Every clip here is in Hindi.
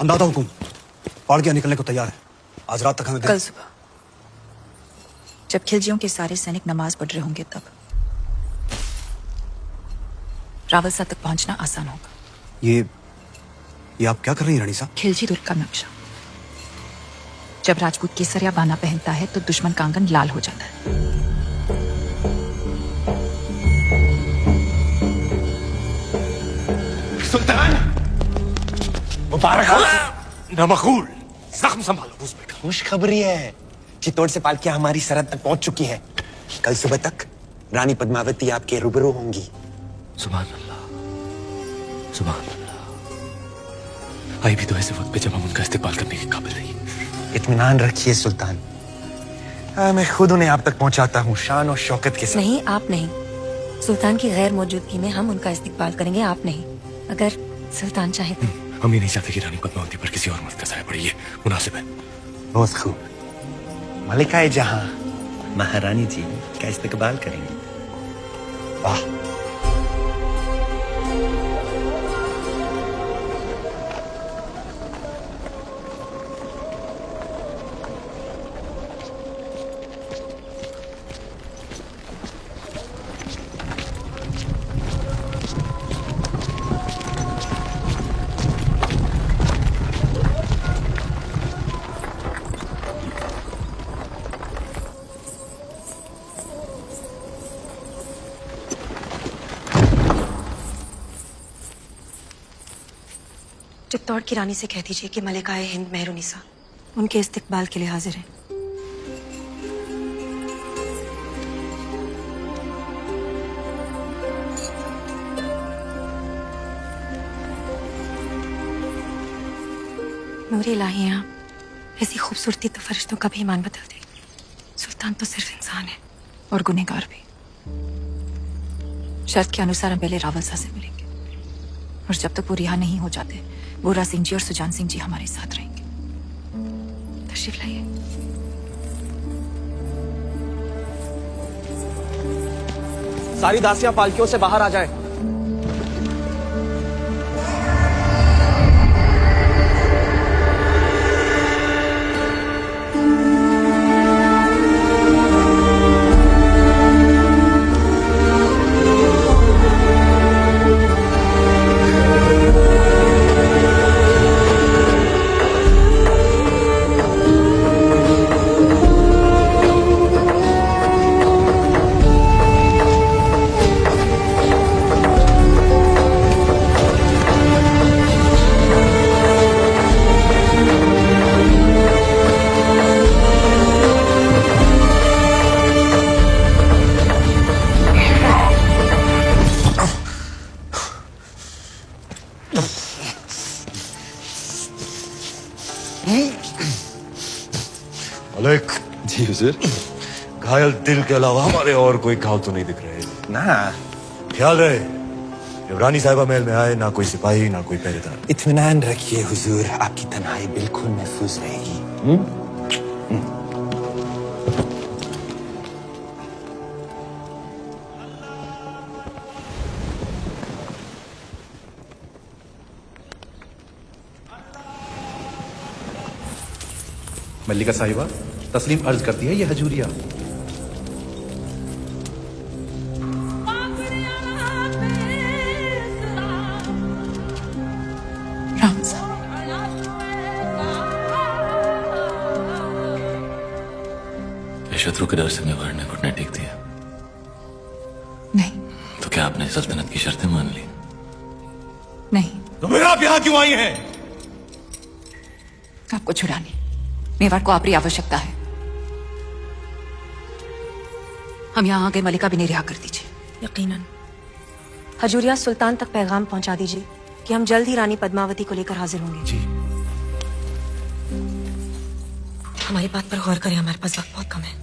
अंदाजा हुकुम, पाड़ गया निकलने को तैयार है। आज रात तक हमें कल सुबह जब खिलजियों के सारे सैनिक नमाज पढ़ रहे होंगे तब रावलसा तक पहुंचना आसान होगा। ये आप क्या कर रही हैं रानी साहब? खिलजी दुर्ग का नक्शा। जब राजपूत केसरिया बाना पहनता है तो दुश्मन का आंगन लाल हो जाता है। सुल्तान मुबारक हो। नमखूल जख्म संभालो। खुशखबरी है, चित्तौड़ से पालकियां हमारी सरहद तक पहुंच चुकी हैं। कल सुबह तक रानी पद्मावती आपके रूबरू होंगी। सुभान अल्लाह, सुभान अल्लाह। आई भी तो ऐसे वक्त पे जब हम उनका इस्तेमाल करने के काबिल नहीं। इत्मीनान रखिए सुल्तान, मैं खुद उन्हें आप तक पहुंचाता हूँ शान और शौकत के साथ। नहीं, आप नहीं। सुल्तान की गैर मौजूदगी में हम उनका इस्तेमाल करेंगे, आप नहीं। अगर सुल्तान चाहे तो। हम ये नहीं चाहते कि रानी पद्मावती पर किसी और मर्द का साया पड़े। ये मुनासिब है। बहुत खूब। मलिकाए जहां महारानी जी का इस्तकबाल करेंगे। वाह। चित्तौड़ की रानी से कह दीजिए कि मलिकाए हिंद मेहरुनिसा उनके इस्तकबाल के लिए हाजिर है। नूरे इलाही हैं आप, ऐसी खूबसूरती तो फरिश्तों का भी ईमान बदल दे। सुल्तान तो सिर्फ इंसान है और गुनहगार भी। शर्त के अनुसार हम पहले रावलसा से मिलेंगे और जब तक वो रिहा नहीं हो जाते बोरा सिंह जी और सुजान सिंह जी हमारे साथ रहेंगे। तशरीफ लाइए। सारी दासियां पालकियों से बाहर आ जाएं। मलिक जी हुजूर, घायल दिल के अलावा हमारे और कोई घाव तो नहीं दिख रहे ना। ख्याल रहे जब रानी साहिबा महल में आए ना कोई सिपाही ना कोई पहरेदार। इत्मीनान रखिए हुजूर, आपकी तन्हाई बिल्कुल महफूज रहेगी। मल्लिका साहिबा तस्लीम अर्ज करती है, ये हजूरिया। राम साहब, शत्रु के डर से मेवाड़ ने घुटने टेक दिया? नहीं तो क्या आपने सल्तनत की शर्तें मान ली? नहीं, तो फिर आप यहाँ क्यों आई हैं? आपको छुड़ाने मेवाड़ को आपकी आवश्यकता है। हम यहाँ आगे मलिका भी नहीं रिहा कर दीजिए। यकीनन। हजूरिया, सुल्तान तक पैगाम पहुंचा दीजिए कि हम जल्द ही रानी पद्मावती को लेकर हाजिर होंगे। जी। हमारी बात पर गौर करें, हमारे पास वक्त बहुत कम है।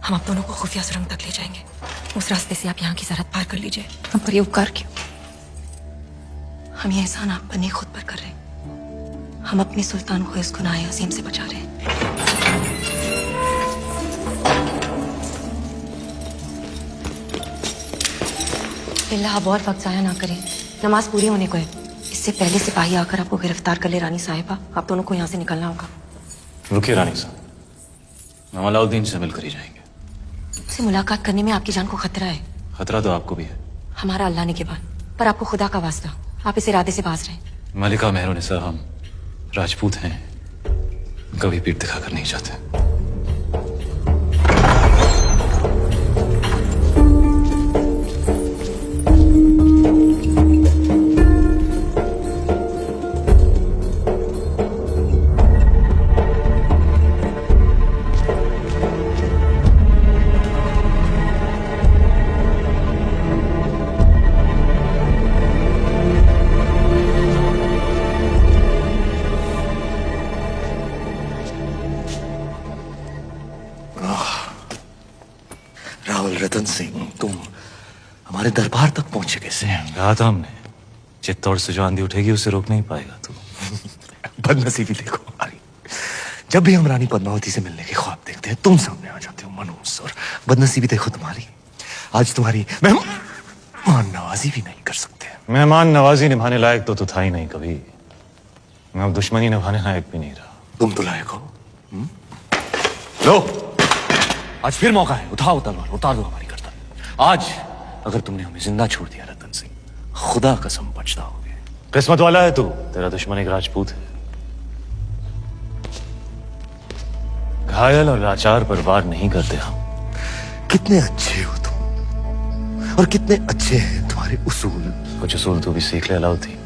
हम आप दोनों को खुफिया सुरंग तक ले जाएंगे। उस रास्ते से आप यहाँ की सरहद पार कर लीजिए। हम पर ये उपकार क्यों? हम ये एहसान आप पर नहीं खुद पर कर रहे हैं। हम अपने सुल्तान को इस गुनाह अजीम से बचा रहे हैं। बिल्ला, आप बहुत वक्त जाया ना करें, नमाज पूरी होने को है। इससे पहले सिपाही आकर आपको गिरफ्तार कर ले रानी साहिबा, आप दोनों को यहाँ से निकलना होगा। रुकिए रानी साहब, हम अलाउद्दीन से मिलकर ही जाएंगे। उससे मुलाकात करने में आपकी जान को खतरा है। खतरा तो आपको भी है। हमारा अल्लाह ने के बाद, पर आपको खुदा का वास्ता, आप इस इरादे से बाज रहे हैं। मलिका मेहरुनिसा, हम राजपूत हैं, कभी पीठ दिखाकर नहीं जाते। राहुल रतन सिंह, तुम हमारे दरबार तक पहुंचे कैसे? कहा था हमने, चित्तौड़ से जो आंधी उठेगी उसे रोक नहीं पाएगा तू। बदनसीबी देखो हमारी, जब भी हम रानी पद्मावती से मिलने के ख्वाब देखते हैं तुम सामने आ जाते हो मनहूस, और बदनसीबी देखो तुम्हारी, आज तुम्हारी मेहमान नवाजी भी नहीं कर सकते। मेहमान नवाजी निभाने लायक तो तू था ही नहीं कभी, मैं अब दुश्मनी निभाने लायक भी नहीं रहा। तुम तो लायक हो। लो, आज फिर मौका है, उठाओ तलवार, उतार दो हमारी गर्दन। आज अगर तुमने हमें जिंदा छोड़ दिया रतन सिंह, खुदा कसम पछताओगे। किस्मत वाला है तू, तेरा दुश्मन एक राजपूत है। घायल और लाचार पर वार नहीं करते हम। कितने अच्छे हो तुम, और कितने अच्छे हैं तुम्हारे उसूल। कुछ उसूल तू भी सीख ले अलाउद्दीन,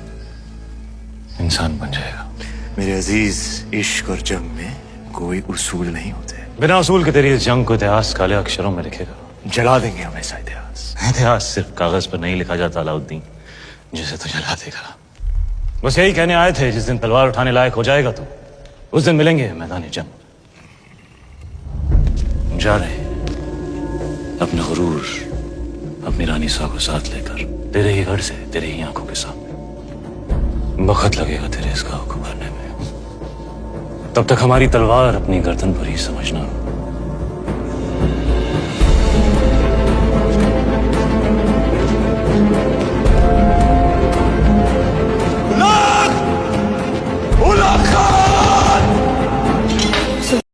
इंसान बन जाएगा। मेरे अजीज, इश्क और जंग में कोई उसूल नहीं होते। बिना उसूल के तेरी इस जंग को इतिहास काले अक्षरों में लिखेगा। जला देंगे हम ऐसा इतिहास। इतिहास सिर्फ कागज पर नहीं लिखा जाता अलाउद्दीन, जिसे तू जला देगा। बस यही कहने आए थे, जिस दिन तलवार उठाने लायक हो जाएगा तू, उस दिन मिलेंगे मैदान जंग। जा रहे अपना गुरूर, अपनी रानी साहब को साथ लेकर, तेरे ही घर से, तेरे ही आंखों के सामने। वक्त लगेगा तेरे इस गांव को भरने में, तब तक हमारी तलवार अपनी गर्दन पर ही समझना।